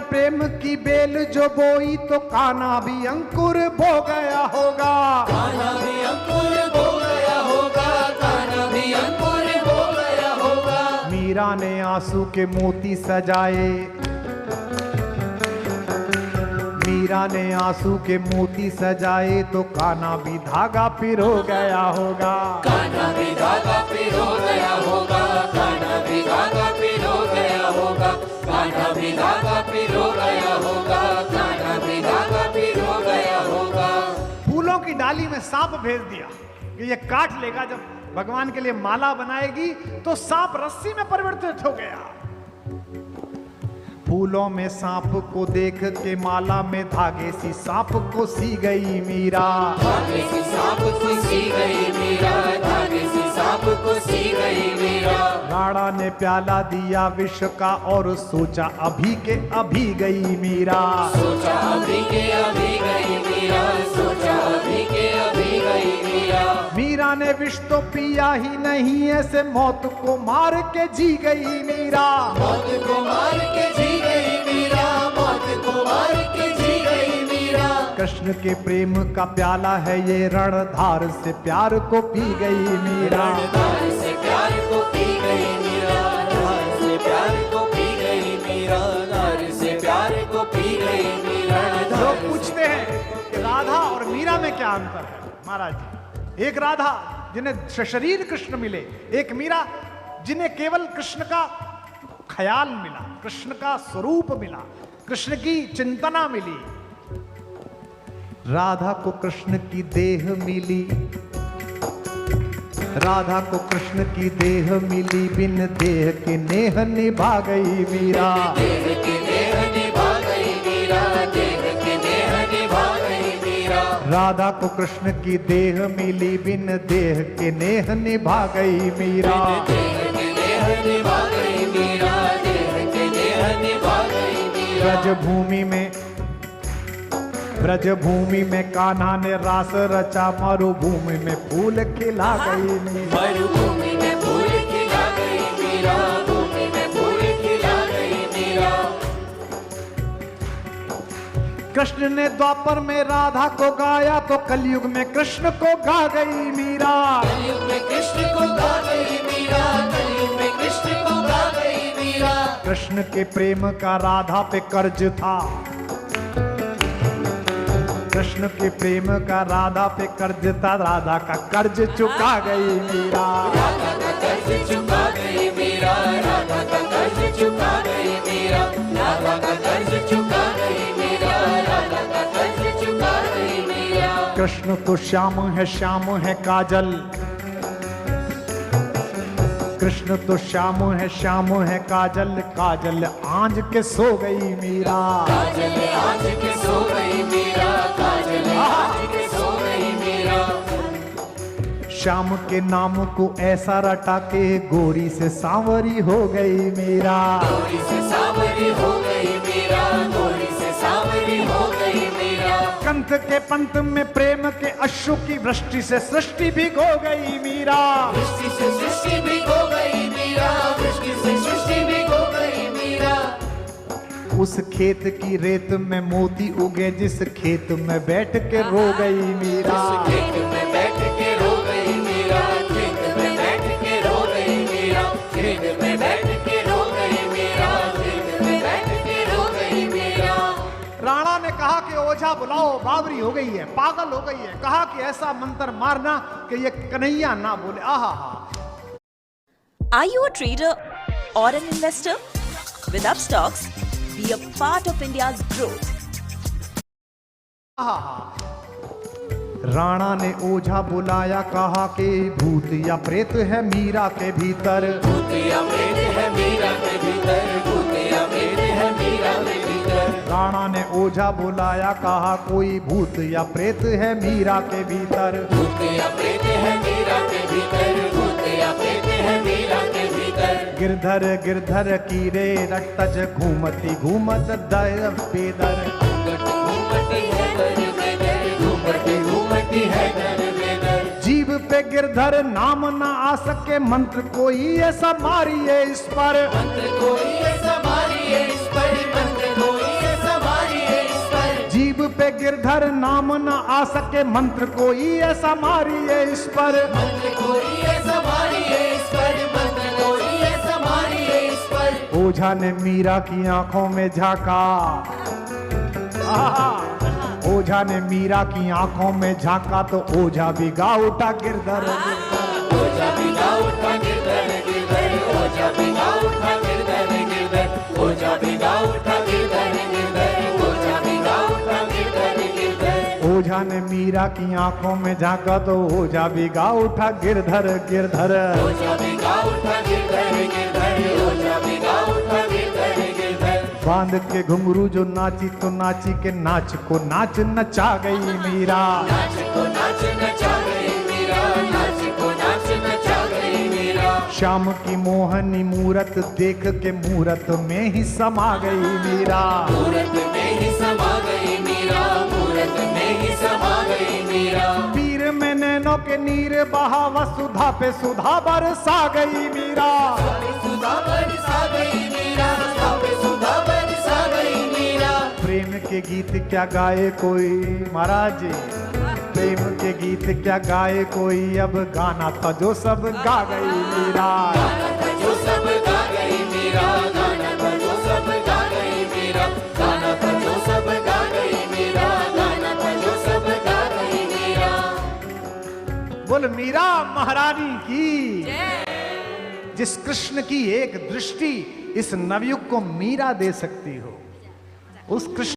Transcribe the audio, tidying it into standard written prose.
प्रेम की बेल जो बोई तो कान्हा भी अंकुर बो गया होगा। कान्हा भी अंकुर बो गया होगा, कान्हा भी अंकुर बो गया होगा। मीरा ने आंसू के मोती सजाए, मीरा ने आंसू के मोती सजाए तो कान्हा भी धागा पिरो गया होगा। कान्हा भी धागा पिरो गया होगा, कान्हा भी धागा पिरो गया होगा, कान्हा भी धागा पिरो गया होगा, कान्हा भी धागा पिरो गया होगा। फूलों की डाली में सांप भेज दिया कि ये काट लेगा, जब भगवान के लिए माला बनाएगी तो सांप रस्सी में परिवर्तित हो गया। फूलों में सांप को देख के माला में धागे सी सांप को सी गई मीरा। धागे सी सांप को सी गई मीरा, धागे सी सांप को सी गई मीरा। राणा ने प्याला दिया विष का और सोचा अभी के अभी गई मीरा। सोचा अभी के अभी गई मीरा, सोचा अभी के अभी गई मीरा। मीरा ने विष तो पिया ही नहीं, ऐसे मौत को मार के जी गई मीरा। मौत को मार के जी गई मीरा, मौत को मार के जी गई मीरा। कृष्ण के प्रेम का प्याला है ये, रणधार से प्यार को पी गई मीरा। रणधार से प्यार को पी गई मीरा, रणधार से प्यार को पी गई मीरा, रणधार से प्यार को पी गई मीरा। लोग पूछते हैं कि राधा और मीरा में क्या अंतर है। महाराज जी, एक राधा जिन्हें शरीर कृष्ण मिले, एक मीरा जिन्हें केवल कृष्ण का ख्याल मिला, कृष्ण का स्वरूप मिला, कृष्ण की चिंतना मिली। राधा को कृष्ण की देह मिली, राधा को कृष्ण की देह मिली, बिन देह के नेह निभा गई मीरा। देह के नेह निभा गई मीरा, देह के नेह निभा गई मीरा। राधा को कृष्ण की देह मिली, बिन देह के नेह निभा गई मीरा। देह के नेह निभा गई मीरा, देह के नेह निभा गई मीरा। ब्रजभूमि में कान्हा ने रास रचा, मरुभूमि में फूल खिला गई मीरा। मरुभूमि में फूल खिला गई मीरा, भूमि में फूल खिला गई मीरा। कृष्ण ने द्वापर में राधा को गाया तो कलयुग में कृष्ण को गा गई मीरा। कलयुग में कृष्ण को गा गई मीरा, कलयुग में कृष्ण को गा गई मीरा। कृष्ण के प्रेम का राधा पे कर्ज था, कृष्ण के प्रेम का राधा पे कर्ज था, राधा का कर्ज चुका गई मीरा। राधा का कर्ज चुका गई मीरा, राधा का कर्ज चुका गई मीरा, राधा का कर्ज चुका गई मीरा, राधा का कर्ज चुका गई मीरा। कृष्ण तो श्याम है काजल, कृष्ण तो श्याम है काजल, काजल आंज के सो गई मीरा। काजल आज के सो गई मीरा, काजल आज के सो गई मीरा। श्याम के नाम को ऐसा रटा के गोरी से सांवरी हो गई मीरा। गोरी से सांवरी हो गई मीरा, गोरी से सांवरी हो गई मीरा। कंठ के पंथ में प्रेम के अश्रु की वृष्टि से सृष्टि भिगो गई मीरा। वृष्टि से सृष्टि भिगो गई मीरा, वृष्टि से सृष्टि भिगो गई मीरा। उस खेत की रेत में मोती उगे, जिस खेत में बैठ के रो गई मीरा। खेत में बैठ के रो गई मीरा, खेत में बैठ के रो गई मीरा, खेत में बैठ के रो गई मीरा, खेत में बैठ के रो गई मीरा। राणा ने कहा कि ओझा बुलाओ, बावरी हो गई है, पागल हो गई है। कहा कि ऐसा मंत्र मारना कि ये कन्हैया ना बोले। आहा हा। Are you a trader or an investor? With Upstocks, be a part of India's growth. आहा हा। राणा ने ओझा बुलाया, कहा कि भूत या प्रेत है मीरा के भीतर। भूत या प्रेत है मीरा के भीतर, भूत या प्रेत है मीरा के भीतर। राणा ने ओझा बुलाया, कहा कोई भूत या प्रेत है मीरा के भीतर। भूत या प्रेत है मीरा के भीतर, भूत या प्रेत है मीरा के भीतर। गिरधर गिरधर कीरे रटज घूमती घूमत दर पेदर। घूमती है दर बेदर, घूमती घूमती है दर बेदर। जीव पे गिरधर नाम ना आ सके, मंत्र कोई ऐसा मारिए इस पर। मंत्र कोई ऐसा मारिए इस पर, मंत्र कोई गिरधर नाम न आ सके मंत्र कोई ऐसा मारिए इस पर, मंत्र कोई ऐसा मारिए इस पर, मंत्र कोई ऐसा मारिए इस पर। ओझा ने मीरा की आंखों में झांका, ओझा ने मीरा की आंखों में झांका तो ओझा भी गा उठा गिरधर गिरधर। ओझा भी गा उठा गिरधर गिरधर, ओझा भी गा उठा गिरधर गिरधर, ओझा भी गा उठा गिरधर गिरधर, ओझा भी गा उठा गिरधर गिरधर। ओझा ने मीरा की आंखों में झांका तो ओझा भी गा उठा गिरधर गिरधर। ओझा भी गा उठा गिरधर गिरधर, ओझा भी गा उठा गिरधर गिरधर। बांध के घुंघरू जो नाची तो नाची के नाच को नाच नचा गई मीरा, नाच को नाच नचा गई मीरा, नाच को नाच नचा गई मीरा। श्याम की मोहनी मूरत देख के मूरत में ही समा गई मीरा, मूरत में ही समा गई मीरा, मूरत में ही समा गई मीरा। पीर में नैनों के नीर बहा वसुधा पे सुधा बरसा गई मीरा, सुधा बरसा गई मीरा, सुधा पे सुधा बरसा गई मीरा। प्रेम के गीत क्या गाए कोई महाराज जी, प्रेम के गीत क्या गाए कोई, अब गाना था जो सब गा गई मीरा। गाना था जो सब गा गई मीरा, गाना था जो सब गा गई मीरा, गाना था जो सब गा गई मीरा, गाना था जो सब गा गई मीरा। बोल मीरा महारानी की, जिस कृष्ण की एक दृष्टि इस नवयुग को मीरा दे सकती हो, उस कृष्ण